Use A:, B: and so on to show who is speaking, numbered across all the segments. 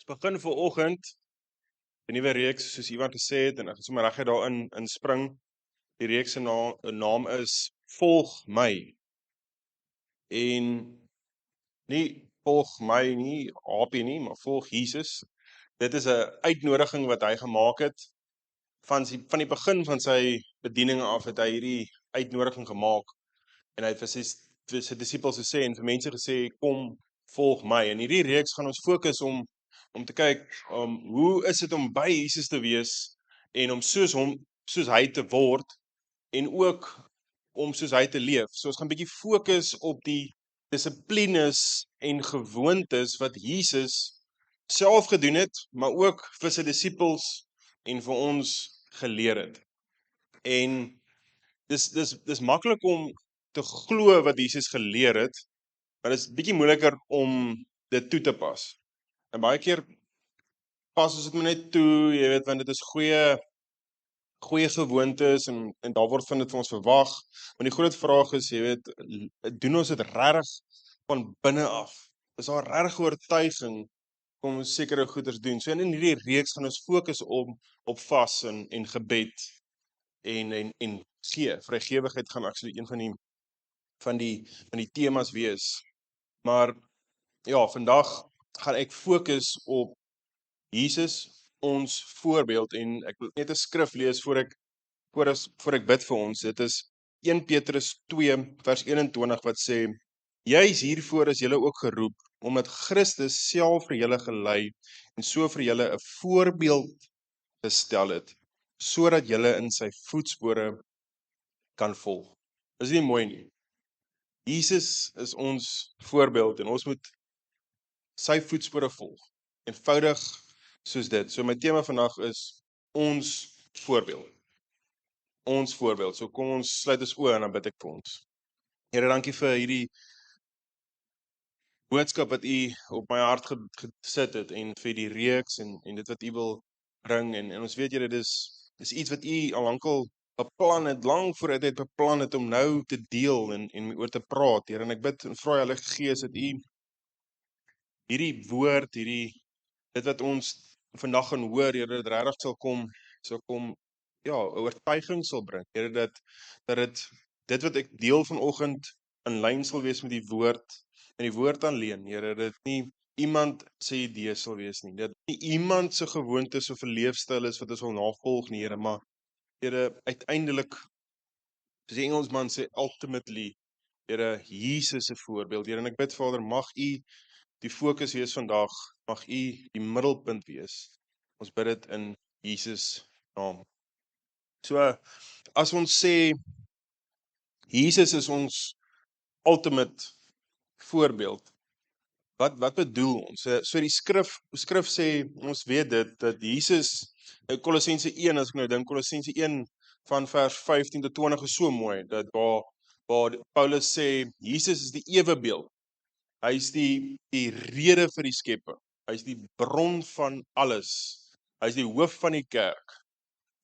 A: Begin vanoggend 'n nuwe reeks soos Iwan gesê het en ek gaan sommer reguit daarin inspring. Die reeks se naam is Volg my. En nie volg my nie, HP nie, maar volg Jesus. Dit is 'n uitnodiging wat hy gemaak het van die begin van sy bediening af het hy hierdie uitnodiging gemaak en hy het vir sy disippels gesê en vir mense gesê kom volg my. En hierdie reeks gaan ons fokus om te kyk hoe is dit om by Jesus te wees en om soos hy te word en ook om soos hy te leef. So ons gaan 'n bietjie fokus op die dissiplines en gewoontes wat Jesus self gedoen het, maar ook vir sy disippels en vir ons geleer het. En dis maklik om te glo wat Jesus geleer het, maar dit is bietjie moeiliker om dit toe te pas. En baie keer pas ons dit maar net toe, jy weet, want dit is goeie gewoontes en daar word van dit vir ons verwag. Maar die groot vraag is, jy weet, doen ons dit regtig van binne af? Is daar regtig oortuiging om sekere goeders doen? So in hierdie reeks gaan ons fokus op vas en gebed en gee. Vrygewigheid gaan actually een van die temas wees. Maar ja, vandag gaan ek fokus op Jesus, ons voorbeeld, en ek wil net 'n skrif lees voor ek bid vir ons. Dit is 1 Petrus 2 vers 21 wat sê: Juis hiervoor is julle ook geroep, omdat Christus self vir julle gelei en so vir julle 'n voorbeeld gestel het, sodat julle in sy voetspore kan volg. Is nie mooi nie? Jesus is ons voorbeeld en ons moet sy voetspore volg. Eenvoudig soos dit. So my tema vandag is ons voorbeeld. Ons voorbeeld. So kom ons sluit ons oë en dan bid ek vir ons. Here, dankie vir hierdie boodskap wat u op my hart gesit het en vir die reeks en dit wat u wil bring en ons weet Here, dis iets wat u al lankal beplan het, lank vooruit het beplan het om nou te deel en oor te praat, Here. En ek bid en vra Heilige Gees dat u hierdie woord, dit wat ons vandag gaan hoor, Here, dit regtig sal kom, ja, 'n oortuiging sal bring. Here, dat dit wat ek deel vanoggend in lyn sal wees met die woord en die woord alleen, Here, dit nie iemand se idee sal wees nie. Dit nie iemand se gewoontes of 'n leefstyl is wat ons wil navolg nie, Here, maar Here, uiteindelik, soos die Engelsman sê, ultimately, Here, Jesus se voorbeeld, Here, en ek bid, Vader, mag u die fokus wees vandag, mag u die middelpunt wees. Ons bid dit in Jesus naam. So, as ons sê, Jesus is ons ultimate voorbeeld, wat bedoel ons? So die skrif sê, ons weet dit, dat Jesus, Kolossense 1, as ek nou dink, Kolossense 1 van vers 15 tot 20 is so mooi, dat waar Paulus sê, Jesus is die ewebeeld. Hy is die rede vir die skepping. Hy is die bron van alles. Hy is die hoof van die kerk.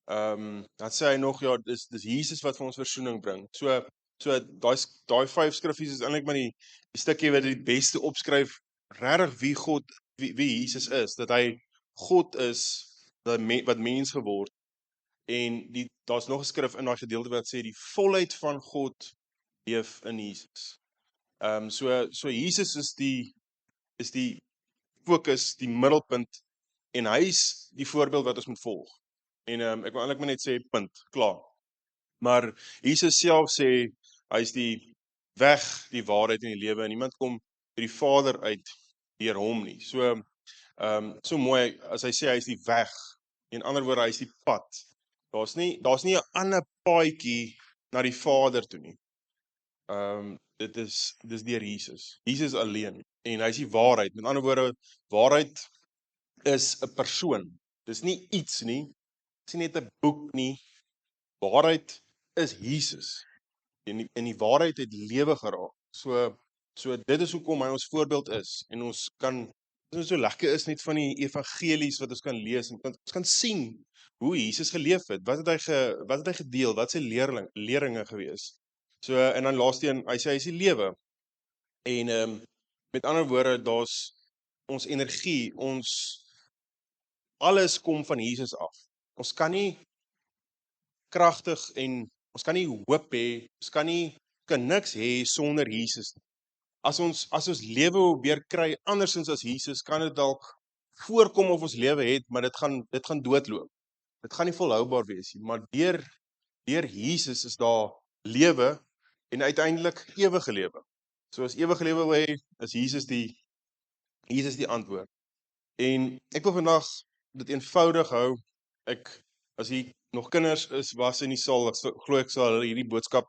A: Dan sê hy nog, ja, dis Jesus wat vir ons versoening bring. So daai 5 skriffies is eintlik maar die stukkie wat die beste opskryf regtig wie Jesus is, dat hy God is wat mens geword. En daar's nog 'n skrif in daai gedeelte wat sê die volheid van God leef in Jesus. So Jesus is die fokus, die middelpunt, en hy is die voorbeeld wat ons moet volg. En ek wil eintlik maar net sê, punt, klaar. Maar Jesus self sê, hy is die weg, die waarheid en die lewe, en niemand kom by die Vader uit deur hom nie. So mooi, as hy sê, hy is die weg, in ander woorde, hy is die pad. Daar's nie 'n ander paadjie na die Vader toe nie. Dis deur Jesus. Jesus alleen. En hy is die waarheid. Met ander woorde, waarheid is 'n persoon. Dis nie iets nie. Dis nie net 'n boek nie. Waarheid is Jesus. En die waarheid het lewe geraak. So dit is hoekom hy ons voorbeeld is. En ons so lekker is net van die evangelies wat ons kan lees en ons kan sien hoe Jesus geleef het. Wat het hy gedeel? Wat sy leringe gewees? So en dan laasteen, hy sê hy is die lewe. En met ander woorde, daar's ons energie, ons alles kom van Jesus af. Ons kan nie kragtig en ons kan nie hoop hê, ons kan niks hê sonder Jesus nie. As ons lewe weer kry andersins as Jesus, kan dit dalk voorkom of ons lewe het, maar dit gaan doodloop. Dit gaan nie volhoubaar wees nie, maar deur Jesus is daar lewe en uiteindelik ewige lewe. So as ewige lewe wil hê, is Jesus die antwoord. En ek wil vandag dit eenvoudig hou. As jy nog kinders was in die saal, glo ek sal hulle hierdie boodskap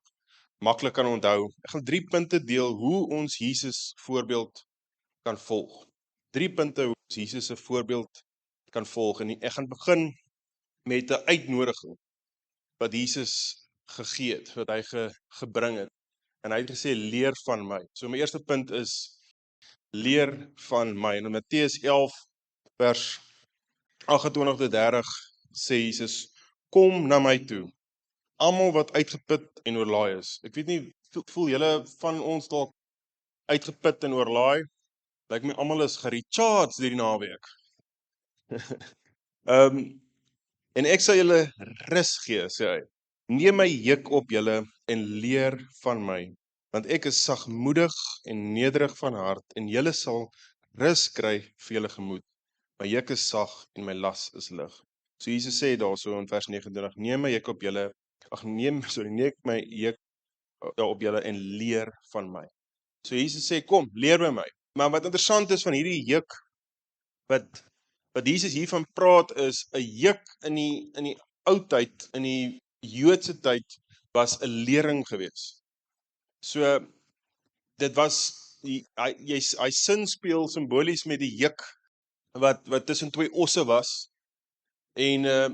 A: maklik kan onthou. Ek gaan 3 punte deel hoe ons Jesus voorbeeld kan volg. 3 punte hoe ons Jesus se voorbeeld kan volg. En ek gaan begin met 'n uitnodiging wat Jesus gegee het, wat hy gebring het. En hy het gesê, leer van my. So my eerste punt is, leer van my. En in Matteus 11, vers 28-30, sê Jesus, kom na my toe, almal wat uitgeput en oorlaai is. Ek weet nie, voel julle van ons dalk uitgeput en oorlaai? Lyk my almal is gerecharged hierdie naweek. En ek sal julle rus gee, sê hy. Neem my juk op julle en leer van my, want ek is sagmoedig en nederig van hart, en julle sal rus kry vir julle gemoed. My juk is sag en my las is lig. So Jesus sê daarso in vers 29, neem my juk op julle, neem my juk op julle en leer van my. So Jesus sê, kom, leer by my. Maar wat interessant is van hierdie juk, wat Jesus hiervan praat is, 'n juk in die ou tyd, in die Joodse tyd, was 'n lering gewees. So, dit was, hy sin speel simbolies met die juk, wat tussen 2 osse was,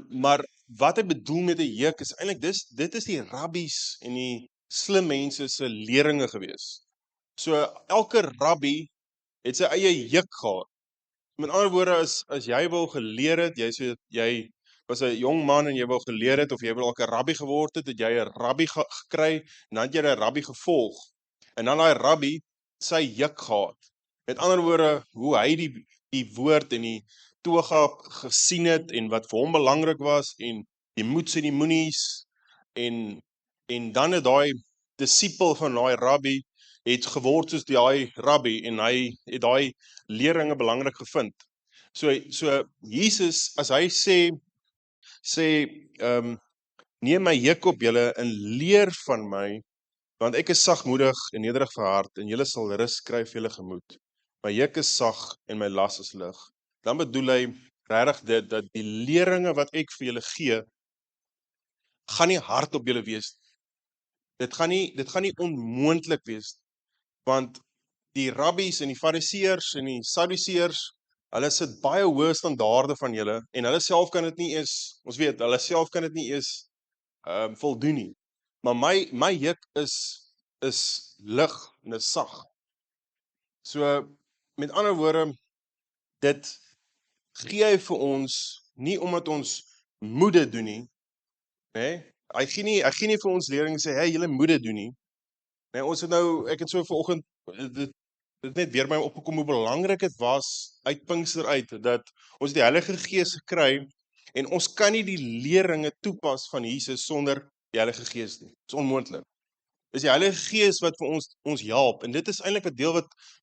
A: maar wat hy bedoel met 'n juk is eintlik, dit is die rabbies en die slim mense se leringe gewees. So, elke rabbi het sy eie juk gehad. Met ander woorde, as jy wil geleer het, jy was 'n jong man en jy wil geleer het, of jy wil ook 'n rabbi geword het jy 'n rabbi gekry, en dan het jy 'n rabbi gevolg. En dan daai rabbi sy juk gehad. Met ander woorde, hoe hy die woord en die toga gesien het, en wat vir hom belangrik was, en die moets en die moenies, en dan het daai disipel van daai rabbi het geword soos daai rabbi, en hy het daai leringe belangrik gevind. So Jesus, as hy sê neem my juk op julle en leer van my, want ek is sagmoedig en nederig van hart, en julle sal rus kry vir julle gemoed. My juk is sag en my las is lig. Dan bedoel hy regtig dit, dat die leringe wat ek vir julle gee, gaan nie hard op julle wees. Dit gaan nie onmoontlik wees, want die rabbies en die fariseërs en die sadduseërs, hulle sit baie hoë standaarde van julle, en hulle self kan dit nie eens, ons weet, hulle self kan dit nie eens voldoen nie. Maar my juk is lig en is sag. So, met ander woorde, dit gee hy vir ons, nie omdat ons moet dit doen nie, né? Hy gee nie vir ons lering en sê, hey, julle moet dit doen nie. Nee, ek het so vanoggend dit net weer my opgekom hoe belangrik dit was uit Pinkster uit, dat ons die Heilige Gees gekry, en ons kan nie die leringe toepas van Jesus sonder die Heilige Gees nie. Dit is onmoontlik. Dis die Heilige Gees wat vir ons help, en dit is eintlik 'n deel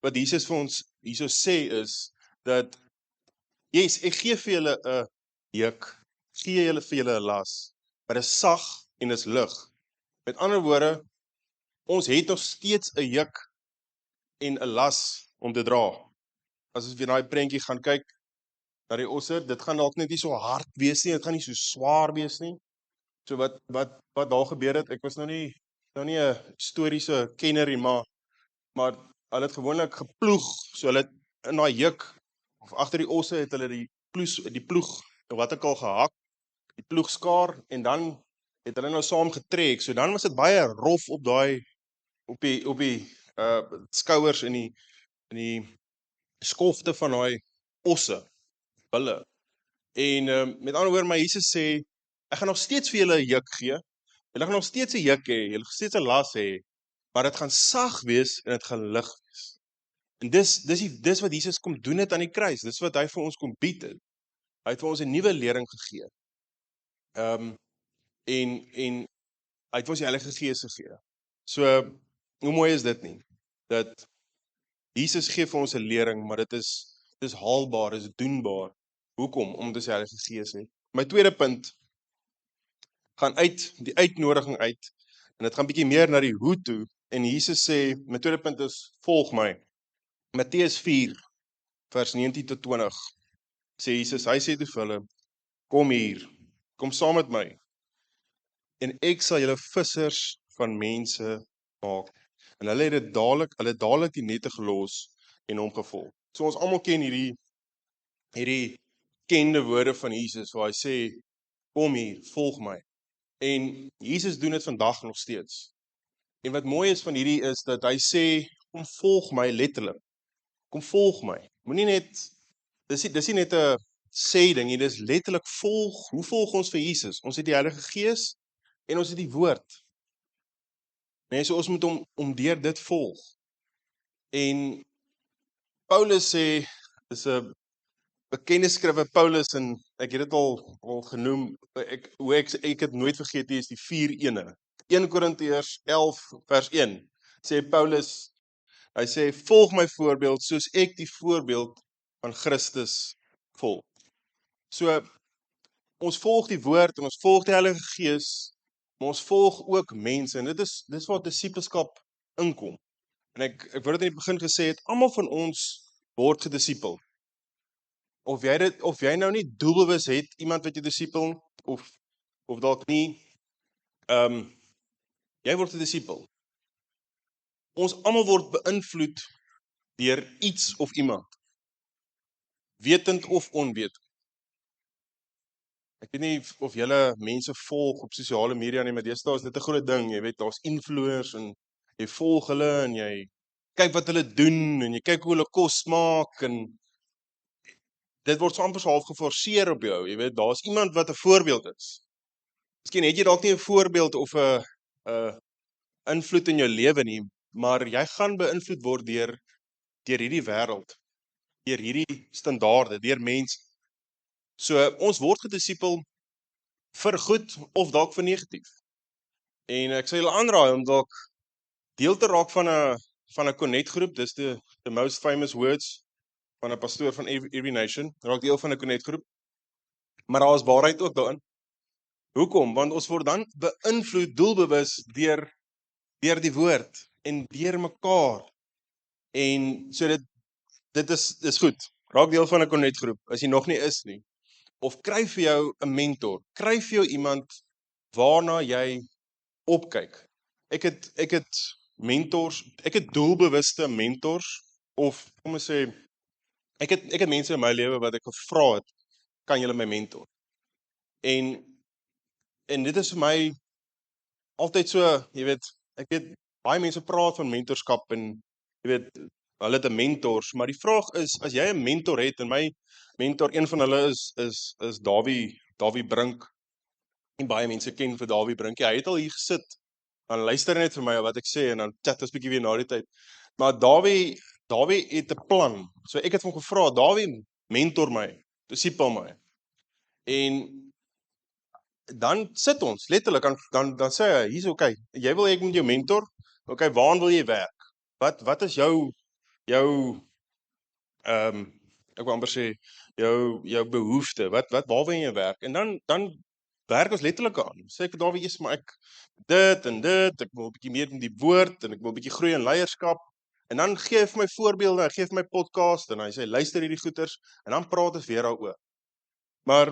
A: wat Jesus vir ons hierso sê is, dat, yes, ek gee vir julle 'n juk, gee julle vir julle 'n las, maar dit is sag en dit is lig. Met ander woorde, ons het nog steeds 'n juk en 'n las om te dra. As ons weer na die prentjie gaan kyk, na die osse, dit gaan dalk net nie so hard wees nie, dit gaan nie so swaar wees nie. So wat daar gebeur het, ek was nou nie 'n historiese kenner nie, maar hulle het gewoonlik geploeg, so hulle het in daai juk, of agter die osse het hulle die ploeg, wat ek al gehak, die ploegskaar, en dan het hulle nou saam getrek, so dan was dit baie rof op die skouers en die skofte van daai osse, bulle. En met ander woorde, maar Jesus sê, ek gaan nog steeds vir julle 'n juk gee, julle gaan nog steeds 'n juk hê, julle gaan steeds 'n las hê, maar dit gaan sag wees en dit gaan lig wees. En dis wat Jesus kom doen het aan die kruis, dis wat hy vir ons kom bied het. Hy het vir ons 'n nuwe lering gegee. En hy het vir ons die Heilige Gees gegee. So, hoe mooi is dit nie? Dat Jesus gee vir ons 'n lering, maar dis haalbaar, is doenbaar. Hoekom? Omdat ons die Heilige Gees het. My tweede punt gaan uit die uitnodiging uit, en dit gaan bietjie meer na die hoe toe, en Jesus sê, my tweede punt is, volg my. Matteus 4, vers 19 tot 20, sê Jesus, hy sê vir hulle, kom hier, kom saam met my, en ek sal julle vissers van mense maak. En hulle het dadelik die nette gelos en hom gevolg. So ons almal ken hierdie kende woorde van Jesus, waar hy sê, kom hier, volg my. En Jesus doen dit vandag nog steeds. En wat mooi is van hierdie is, dat hy sê, kom volg my letterlik. Kom volg my. Moenie net, dis nie net 'n sê ding nie, dis letterlik volg. Hoe volg ons vir Jesus? Ons het die Heilige Gees en ons het die woord. Nee, so ons moet om deur dit volg. En Paulus sê, dis 'n bekende skrif van Paulus, en ek het dit al genoem, hoe ek het nooit vergeet nie, is die 4 ene. 1 Korintiërs 11 vers 1, sê Paulus, hy sê, volg my voorbeeld, soos ek die voorbeeld van Christus volg. So, ons volg die woord, en ons volg die Heilige Gees, maar ons volg ook mense, en dit is waar disipelskap inkom. En ek word dit in die begin gesê het, almal van ons word gedisipel. Of jy nou nie doelbewus het, iemand wat jy disipel, of dalk nie, jy word 'n disipel. Ons almal word beïnvloed deur iets of iemand, wetend of onwetend. Ek weet nie of julle mense volg op sosiale media nie, maar deesdae is dit 'n groot ding. Jy weet, daar's influencers, en jy volg hulle, en jy kyk wat hulle doen, en jy kyk hoe hulle kos maak, en dit word so amper so half geforseer op jou. Jy weet, daar's iemand wat 'n voorbeeld is. Miskien het jy dalk nie 'n voorbeeld of 'n invloed in jou lewe nie, maar jy gaan beïnvloed word deur hierdie wêreld, deur hierdie standaarde, deur mense. So ons word gedisipel vir goed of dalk vir negatief. En ek sal julle aanraai om dalk deel te raak van 'n connect-groep. Dis the most famous words van 'n pastoor van Every Nation. Raak deel van 'n connect-groep. Maar daar is waarheid ook daarin. Hoekom? Want ons word dan beïnvloed doelbewus deur die woord en deur mekaar. En so dit is goed. Raak deel van 'n connect-groep as jy nog nie is nie. Of kry vir jou 'n mentor. Kry vir jou iemand waarna jy opkyk. Ek het mentors, ek het doelbewuste mentors, of kom ons sê, ek het mense in my lewe wat ek gevra het, kan julle my mentor? En dit is vir my altyd so, jy weet, ek weet, baie mense praat van mentorskap, en jy weet, hulle het 'n mentors, maar die vraag is, as jy 'n mentor het, en my mentor, een van hulle is Dawie Brink, en baie mense ken vir Dawie Brink. Ja, hy het al hier gesit, dan luister net vir my wat ek sê, en dan chat ons bietjie weer na die tyd. Maar Dawie het 'n plan. So ek het hom gevra, Dawie, mentor my, disipel my. En dan sit ons, letterlik, dan sê hy, hier's okay, jy wil ek moet jou mentor, okay, waaraan wil jy werk? Wat is jou ek wil amper sê, jou behoefte, waar wil jy werk? En dan werk ons letterlik aan. Sê ek vir Dawie, eers maar ek dit en dit, ek wil 'n bietjie meer in die woord, en ek wil 'n bietjie groei in leierskap. En dan gee hy vir my voorbeelde, hy gee vir my podcast, en hy sê, luister hierdie goeters, en dan praat ons weer daaroor. Maar,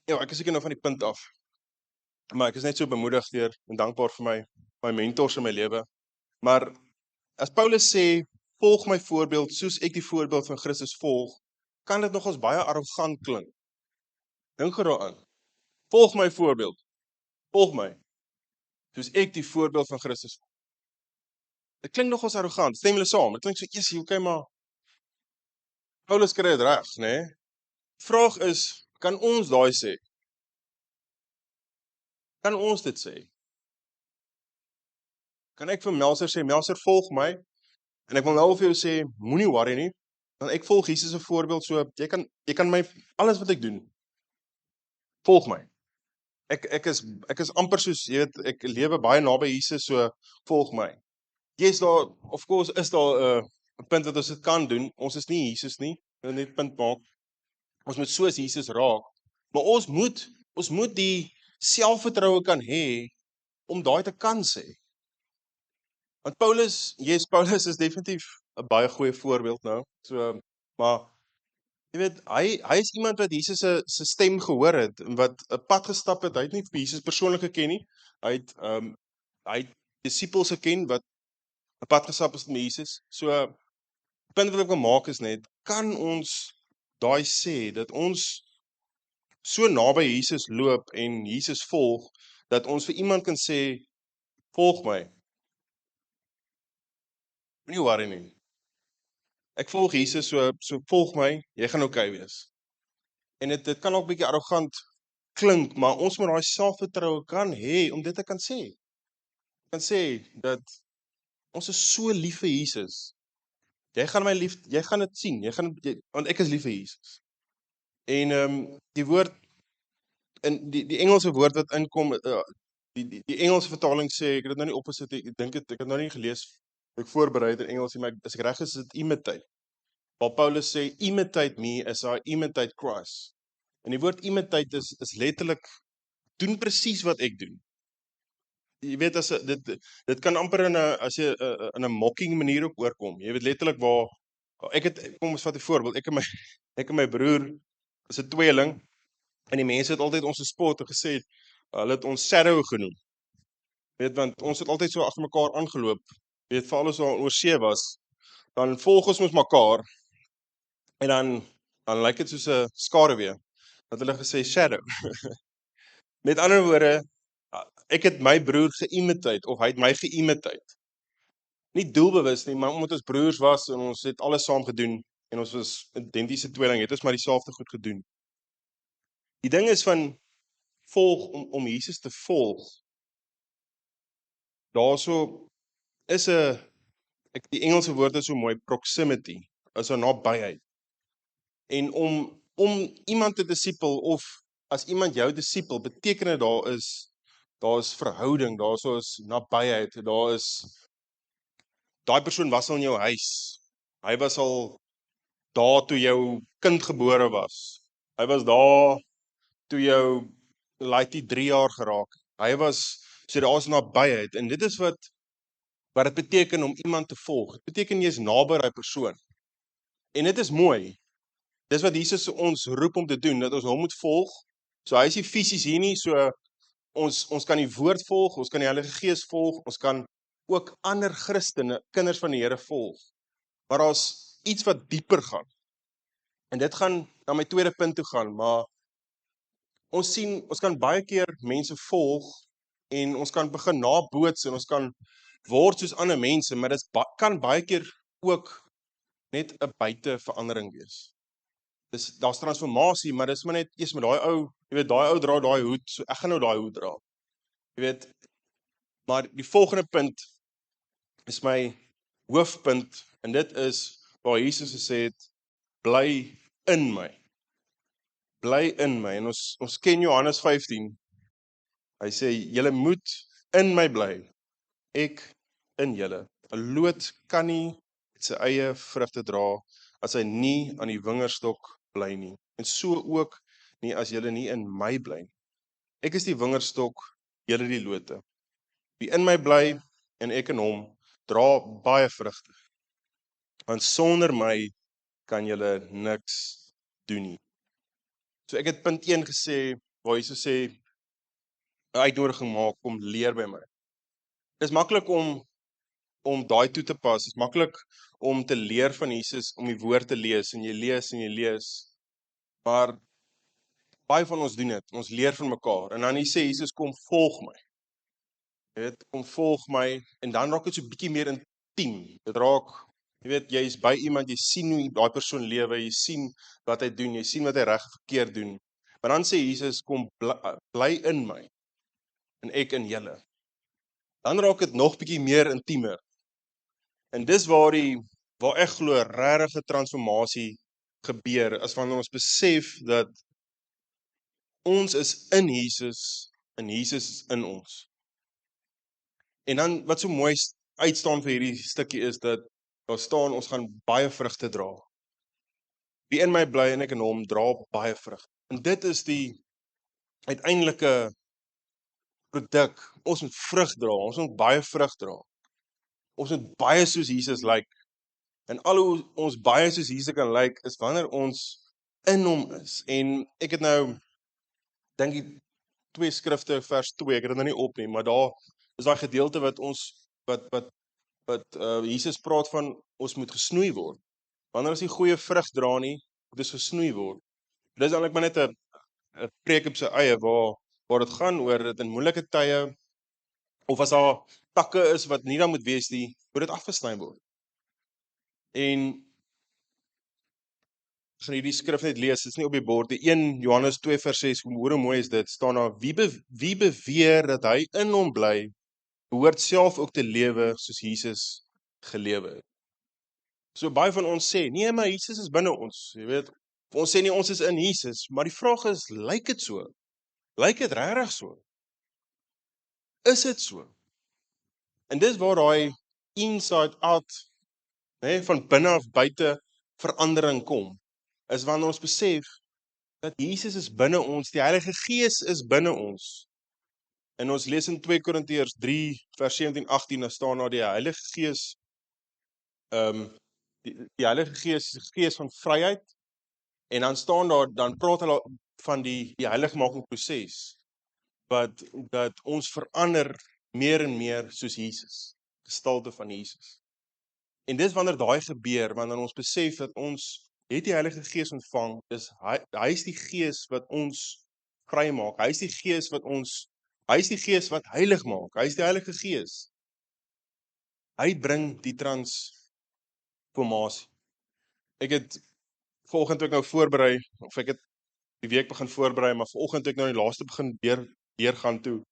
A: ja, ek is seker nou van die punt af. Maar ek is net so bemoedig deur en dankbaar vir my mentors in my lewe. Maar as Paulus sê, volg my voorbeeld, soos ek die voorbeeld van Christus volg, kan dit nogals baie arrogant klink. Dink daaraan. Volg my voorbeeld. Volg my, soos ek die voorbeeld van Christus volg. Dit klink nogals arrogant. Stem julle saam? Dit klink so, esie, okay, maar Paulus kry dit reg, né? Vraag is, kan ons daai sê? Kan ons dit sê? Kan ek vir Melser sê, Melser, volg my, en ek wil nou vir jou sê, moenie worry nie, want ek volg Jesus se voorbeeld, so jy kan my alles wat ek doen, volg my. Ek is amper soos, jy weet, ek lewe baie naby Jesus, so volg my. Yes, daar, of course, is daar 'n punt wat ons dit kan doen. Ons is nie Jesus nie, wil net punt maak. Ons moet soos Jesus raak, maar ons moet die selfvertroue kan hê om daai te kan sê. Want Paulus is definitief 'n baie goeie voorbeeld nou. So, maar jy weet, hy is iemand wat Jesus se stem gehoor het en wat 'n pad gestap het. Hy het nie vir Jesus persoonlik geken nie. Hy het disippels geken wat 'n pad gestap het met Jesus. So, die punt wat ek wil maak is net, kan ons daai sê dat ons so naby Jesus loop en Jesus volg dat ons vir iemand kan sê, volg my. Moenie worry nie. Ek volg Jesus, so volg my, jy gaan okay wees. En dit kan ook bietjie arrogant klink, maar ons moet daai selfvertroue kan hê om dit te kan sê. Kan sê dat ons is so lief vir Jesus. Jy gaan dit sien. Want ek is lief vir Jesus. En die woord in die Engelse woord wat inkom, die Engelse vertaling sê, ek het dit nou nie opgesit nie, ek het nou nie gelees, ek voorberei het in Engels nie, maar as ek reg is dit imitate. Waar Paulus sê, imitate me as I imitate Christ. En die woord imitate is letterlik, doen presies wat ek doen. Jy weet, dit kan amper as jy in 'n mocking manier ook oorkom. Jy weet letterlik waar, kom ons vat 'n voorbeeld, ek en my broer is 'n tweeling, en die mense het altyd ons gespot en gesê, hulle het ons shadow genoem. Weet, want ons het altyd so agter mekaar aangeloop. Weet, veral as ons oor see was, dan volg ons mekaar, en dan lyk dit soos 'n skaduwee, dat hulle gesê shadow. Met ander woorde, ek het my broer geimitate, of hy het my geimitate. Nie doelbewus nie, maar omdat ons broers was, en ons het alles saam gedoen, en ons was identiese tweeling, het ons maar dieselfde goed gedoen. Die ding is van, volg, om Jesus te volg, daarso is die Engelse woord is so mooi, proximity, is 'n nabyheid. En om iemand te disipel, of as iemand jou disipel, beteken dit daar is verhouding, daar is nabyheid, daai persoon was al in jou huis. Hy was al daar toe jou kind gebore was. Hy was daar toe jou laaitjie 3 jaar geraak. So daar is nabyheid, en dit is wat dit beteken om iemand te volg. Dit beteken jy is naby daai persoon. En dit is mooi. Dis wat Jesus ons roep om te doen, dat ons hom moet volg. So hy is nie fisies hier nie, so ons kan die woord volg, ons kan die Heilige Gees volg, ons kan ook ander Christene, kinders van die Here volg. Maar daar's iets wat dieper gaan. En dit gaan na my tweede punt toe gaan, maar ons kan baie keer mense volg, en ons kan begin naboots, en ons kan word soos ander mense, maar dit kan baie keer ook net 'n buiteverandering wees. Daar's transformasie, maar dis maar net eers met daai ou, jy weet, daai ou dra daai hoed, so ek gaan nou daai hoed dra. Jy weet, maar die volgende punt is my hoofpunt, en dit is waar Jesus gesê het, bly in my. Bly in my. En ons ken Johannes 15. Hy sê, julle moet in my bly, ek in julle. 'n Loot kan nie sy eie vrugte dra as hy nie aan die wingerdstok bly nie. En so ook nie as julle nie in my bly nie. Ek is die wingerdstok, julle die lote. Wie in my bly en ek in hom, dra baie vrugte. Want sonder my kan julle niks doen nie. So ek het punt 1 gesê, waar Jesus sê, 'n uitnodiging maak, kom leer by my. Dit is maklik om daai toe te pas. Dit is maklik om te leer van Jesus, om die woord te lees, en jy lees, maar baie van ons doen dit, ons leer van mekaar, en dan sê Jesus, kom volg my. Jy weet, kom volg my, en dan raak dit so bietjie meer intiem. Dit raak, jy weet, jy is by iemand, jy sien hoe daai persoon lewe, jy sien wat hy doen, jy sien wat hy reg en verkeerd doen. Maar dan sê Jesus, kom bly in my, en ek in julle. Dan raak dit nog bietjie meer intiemer. En dis waar ek glo regtig 'n transformasie gebeur, as wanneer ons besef dat ons is in Jesus en Jesus is in ons. En dan wat so mooi uitstaan vir hierdie stukkie is dat daar staan ons gaan baie vrugte dra. Wie in my bly en ek in hom dra baie vrug. En dit is die uiteindelike produk. Ons moet vrug dra, ons moet baie vrug dra. Ons moet baie soos Jesus lyk. En al hoe ons baie soos Jesus kan lyk is wanneer ons in hom is. En ek het nou dink die 2 skrifte vers 2, ek het dit nou nie op nie, maar daar is daai gedeelte wat ons Jesus praat van ons moet gesnoei word. Wanneer ons nie goeie vrug dra nie, moet ons gesnoei word. Dis eintlik maar net 'n preek op sy eie waar dit gaan oor dit in moeilike tye of as daar takke is wat nie daar moet wees nie, moet dit afgesny word. En ek gaan hierdie skrif net lees, dit is nie op die bord nie. 1 Johannes 2 vers 6, hoe mooi is dit? Staan daar: wie beweer dat hy in hom bly, behoort self ook te lewe soos Jesus gelewe het. So baie van ons sê, nee, maar Jesus is binne ons, jy weet. Ons sê nie ons is in Jesus, maar die vraag is, lyk dit so? Lyk dit regtig so? Is dit so? En dis waar daai inside out, van binne af buite verandering kom, is wanneer ons besef dat Jesus is binne ons, die Heilige Gees is binne ons. En ons lees in 2 Korintiërs 3 vers 17-18, daar staan daar die Heilige Gees, die Heilige Gees is die Gees van vryheid, en dan staan daar, dan praat hulle van die heiligmaking proses, dat ons verander meer en meer soos Jesus, gestalte van Jesus. En dis wanneer daai gebeur, wanneer ons besef dat ons het die Heilige Gees ontvang, dis hy is die Gees wat ons vry maak, hy is die Gees wat heilig maak, hy is die Heilige Gees. Hy bring die transformasie. Ek het vanoggend ook nou voorberei, of ek het die week begin voorberei, maar vanoggend ek nou die laaste begin deurgaan toe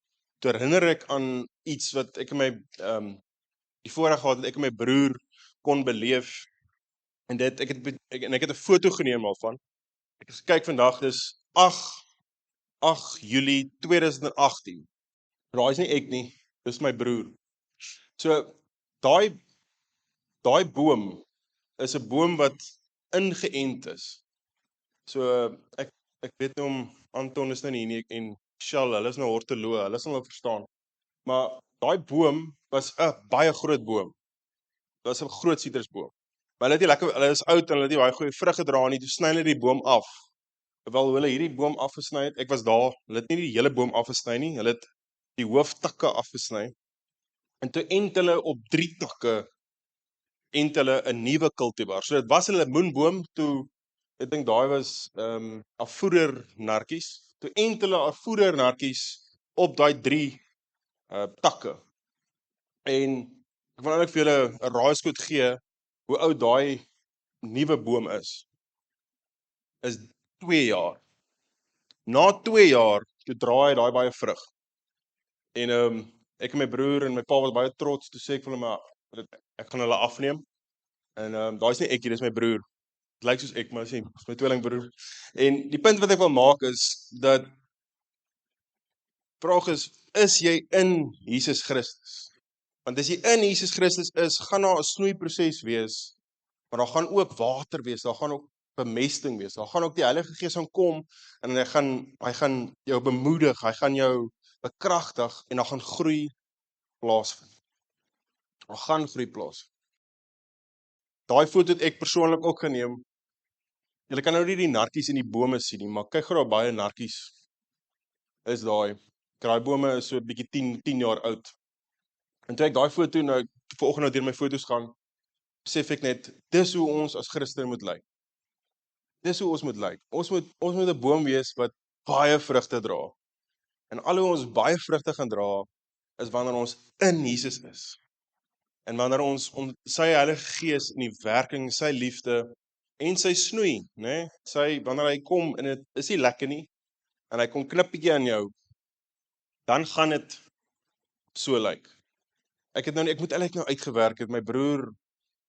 A: herinner ek aan iets wat ek in my die voorreg gehad het, ek en my broer kon beleef. En ek het 'n foto geneem daarvan. Ek het gekyk vandag, dis 8 Julie 2018. Daai is nie ek nie, dis my broer. So daai boom is 'n boom wat ingeënt is. So ek weet nou om Anton is nou nie hier en Shell, hulle is nou hortelo, hulle sal nou verstaan. Maar daai boom was 'n baie groot boom. Dit was 'n groot sitrusboom. Maar hulle is oud en hulle het nie baie goeie vrug gedra nie, toe sny hulle die boom af. Terwyl hulle hierdie boom afgesny het, ek was daar, hulle het nie die hele boom afgesny nie, hulle het die hooftakke afgesny. En toe ent hulle op 3 takke, ent hulle 'n nuwe kultivar. So dit was 'n lemoenboom, toe ek dink daai was afvoerder nartjies. Toe ent hulle afvoerder nartjies op daai 3 takke. En ek wil eintlik vir julle 'n raaiskoot gee hoe oud daai nuwe boom is 2 jaar. Na 2 jaar, toe dra hy daai baie vrug. En ek en my broer en my pa was baie trots, toe sê ek vir hulle, maar ek gaan hulle afneem. En daai is nie ek hier, dis my broer. Dit lyk soos ek, maar dis my tweelingbroer. En die punt wat ek wil maak is dat vraag is jy in Jesus Christus? Want as jy in Jesus Christus is, gaan daar 'n snoeiproses wees, maar daar gaan ook water wees, daar gaan ook bemesting wees, daar gaan ook die Heilige Gees gaan kom, en hy gaan jou bemoedig, hy gaan jou bekragtig, en daar gaan groei plaasvind. Daar gaan groei plaasvind. Daai foto het ek persoonlik ook geneem. Julle kan nou nie die nartjies in die bome sien nie, maar kyk gou, daar baie nartjies is daai. Daai bome is so 'n bietjie 10 jaar oud. En toe ek daai foto nou vanoggend nou deur my foto's gaan, besef ek net, dis hoe ons as Christene moet lyk. Dis hoe ons moet lyk. Ons moet 'n boom wees wat baie vrugte dra. En al hoe ons baie vrugte gaan dra, is wanneer ons in Jesus is. En wanneer ons sy Heilige Gees in die werking, sy liefde en sy snoei, né? Wanneer hy kom en dit is nie lekker nie, en hy kom knip bietjie aan jou, dan gaan dit so lyk. Ek moet eintlik nou uitgewerk het, my broer,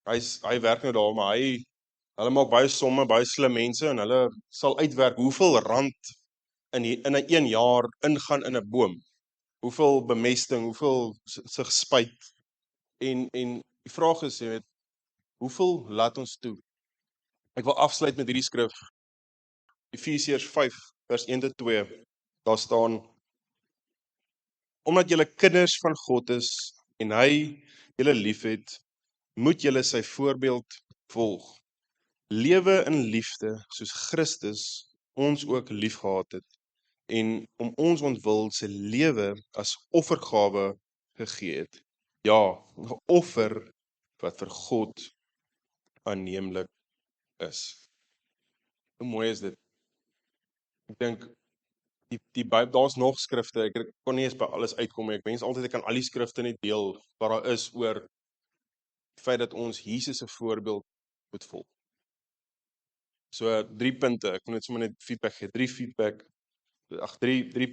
A: hy werk nou daar, maar hulle maak baie somme, baie slim mense, en hulle sal uitwerk hoeveel rand in 'n jaar ingaan in 'n boom? Hoeveel bemesting, hoeveel sig spuit? En die vraag is, jy weet, hoeveel laat ons toe? Ek wil afsluit met hierdie skrif, Efesiërs 5 vers 1 tot 2. Daar staan: Omdat julle kinders van God is en hy julle liefhet, moet julle sy voorbeeld volg. Lewe in liefde soos Christus ons ook liefgehad het en om ons ontwil sy lewe as offergawe gegee het. Ja, 'n offer wat vir God aanneemlik is. Hoe mooi is dit? Ek dink die Bybel, daar's nog skrifte, ek kon nie eens by alles uitkom nie. Ek wens altyd ek kan al die skrifte net deel wat daar is oor die feit dat ons Jesus se voorbeeld moet volg. So 3 punte, ek moet net sommer net feedback gee. 3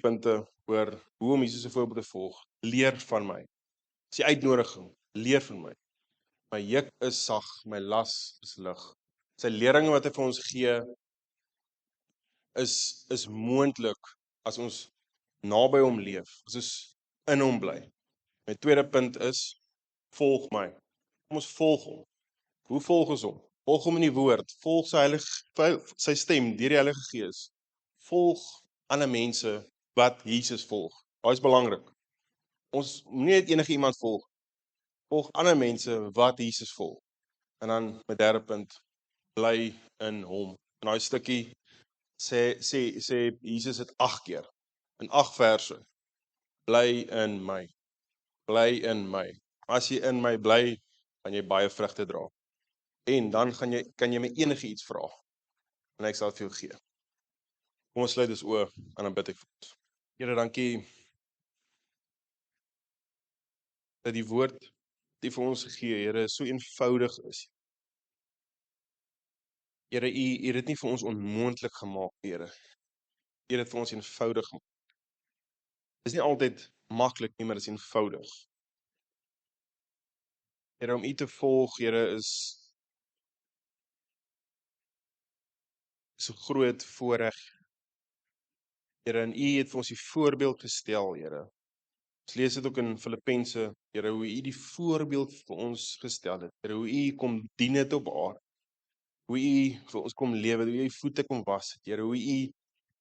A: punte oor hoe om Jesus se voorbeeld te volg. Leer van my. Dis die uitnodiging. Leer van my. My juk is sag, my las is lig. Sy leringe wat hy vir ons gee is moontlik as ons naby hom leef, as ons in hom bly. My tweede punt is, volg my. Kom ons volg hom. Hoe volg ons hom? Volg hom in die woord, volg sy stem deur die Heilige Gees. Volg ander mense wat Jesus volg. Daai is belangrik. Ons moenie net enige iemand volg. Volg ander mense wat Jesus volg. En dan my derde punt, bly in hom. In daai stukkie sê Jesus dit 8 keer in 8 verse. Bly in my. Bly in my. As jy in my bly, gaan jy baie vrugte dra. En dan kan jy my enige iets vra en ek sal dit vir jou gee. Kom ons sluit ons oë en dan bid ek vir ons. Here, dankie dat die woord die vir ons gegee, Here, so eenvoudig is. Here, U het dit nie vir ons onmoontlik gemaak, Here. U het dit vir ons eenvoudig gemaak. Dis nie altyd maklik nie, maar dit is eenvoudig. Here, om U te volg, Here, is 'n groot voorreg. Here, en U het vir ons die voorbeeld gestel, Here. Ons lees dit ook in Filippense, Here, hoe U die voorbeeld vir ons gestel het. Here, hoe U kom dien het op aarde. Hoe U vir ons kom lewe, hoe U voete kom was het, Here, hoe U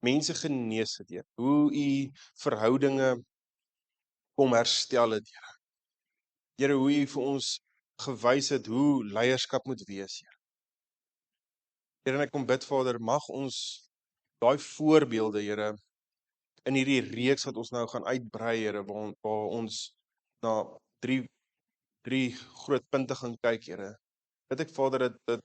A: mense genees het, Here. Hoe U verhoudinge kom herstel het, Here. Here, hoe U vir ons gewys het hoe leierskap moet wees, Here. Here, en ek kom bid, Vader, mag ons daai voorbeelde, Here, in hierdie reeks wat ons nou gaan uitbrei, Here, waar ons na drie groot punte gaan kyk, Here. Bid ek, Vader, dat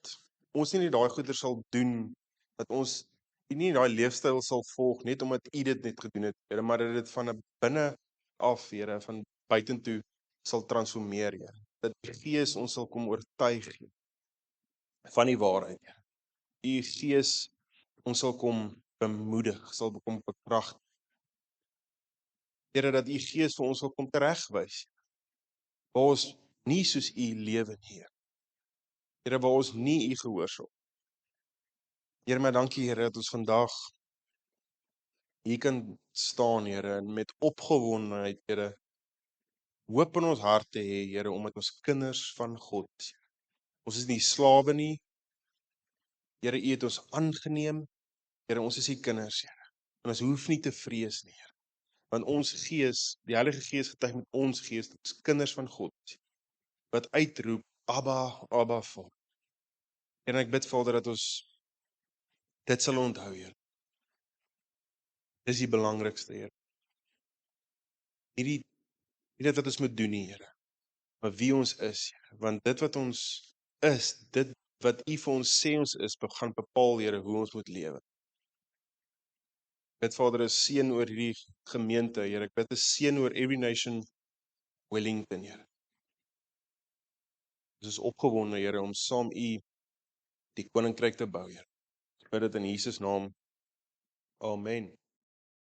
A: ons nie daai goeie sal doen, dat ons nie daai leefstyl sal volg, net omdat U dit net gedoen het, Here, maar dat dit van 'n binne af, Here, van buitentoe sal transformeer, Here. Dat die Gees ons sal kom oortuig van die waarheid, Here. U Gees ons sal kom bemoedig, sal kom bekragtig. Here, dat U Gees vir ons sal kom teregwys, waar ons nie soos U lewe nie, Here, waar ons nie U gehoorsaam. Here, maar dankie, Here, dat ons vandag hier kan staan, Here, en met opgewondenheid, Here, hoop in ons harte hê, Here, omdat ons kinders van God is. Ons is nie slawe nie. Here, U het ons aangeneem. Here, ons is U kinders, Here. En ons hoef nie te vrees nie, Here. Want ons Gees, die Heilige Gees getuig met ons gees, dat ons kinders van God is, wat uitroep, Abba, Abba, Vader. En ek bid, Vader, dat ons dit sal onthou, Here. Dis die belangrikste, Here. Nie dit wat ons moet doen nie, Here, maar wie ons is, Here. Want dit wat ons is, dit wat U vir ons sê ons is, gaan bepaal, Here, hoe ons moet lewe. Ek bid, Vader, 'n seën oor hierdie gemeente, Here. Ek bid 'n seën oor Every Nation Wellington, Here. Ons is opgewonde, Here, om saam U die koninkryk te bou, Here. Ek bid dit in Jesus naam. Amen.